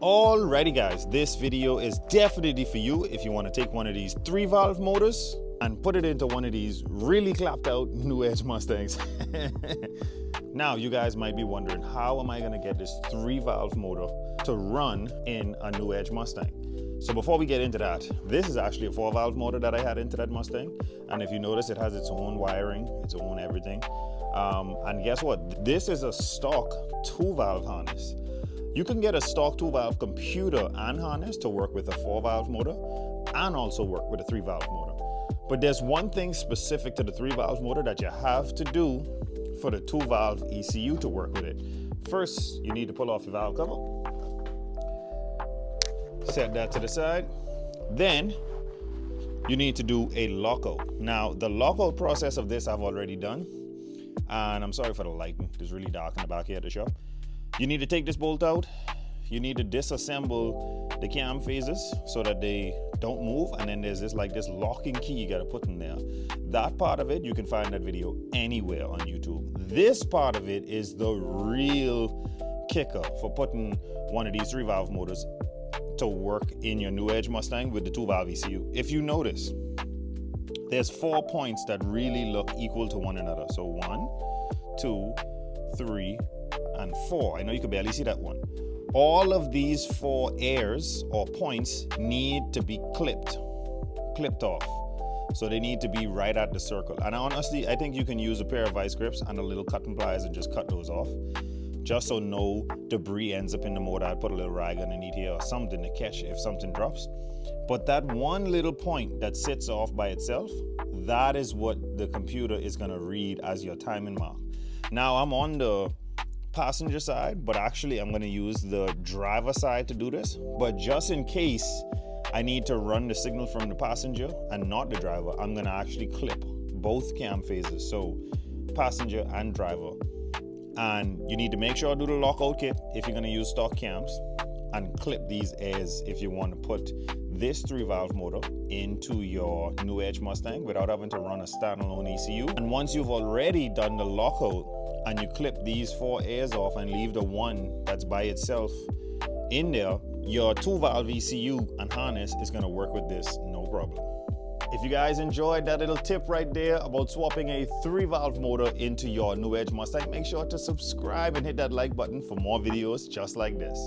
Alrighty guys, this video is definitely for you if you want to take one of these 3-valve motors and put it into one of these really clapped out New Edge Mustangs. Now you guys might be wondering, how am I going to get this 3-valve motor to run in a New Edge Mustang? So before we get into that, this is actually a 4-valve motor that I had into that Mustang, and if you notice, it has its own wiring, its own everything. And guess what? This is a stock 2-valve harness. You can get a stock 2-valve computer and harness to work with a 4-valve motor and also work with a 3-valve motor. But there's one thing specific to the 3-valve motor that you have to do for the 2-valve ECU to work with it. First, you need to pull off your valve cover. Set that to the side. Then you need to do a lockout. Now, the lockout process of this I've already done. And I'm sorry for the lighting. It's really dark in the back here at the shop. You need to take this bolt out. You need to disassemble the cam phases so that they don't move. And then there's this locking key you gotta put in there. That part of it, you can find that video anywhere on YouTube. This part of it is the real kicker for putting one of these 3-valve motors to work in your New Edge Mustang with the 2-valve ECU. If you notice, there's 4 points that really look equal to one another. So 1, 2, 3, and 4. I know you can barely see that one. All of these 4 airs or points need to be clipped off. So they need to be right at the circle. And honestly, I think you can use a pair of vice grips and a little cutting pliers and just cut those off, just so no debris ends up in the motor. I'd put a little rag underneath here or something to catch if something drops. But that one little point that sits off by itself, that is what the computer is gonna read as your timing mark. Now I'm on the passenger side, but actually I'm going to use the driver side to do this. But just in case I need to run the signal from the passenger and not the driver, I'm going to actually clip both cam phases, so passenger and driver. And you need to make sure to do the lockout kit if you're going to use stock cams, and clip these airs if you want to put this 3-valve motor into your New Edge Mustang without having to run a standalone ECU. And once you've already done the lockout and you clip these 4 airs off and leave the one that's by itself in there, your 2-valve ECU and harness is going to work with this no problem. If you guys enjoyed that little tip right there about swapping a 3-valve motor into your New Edge Mustang, make sure to subscribe and hit that like button for more videos just like this.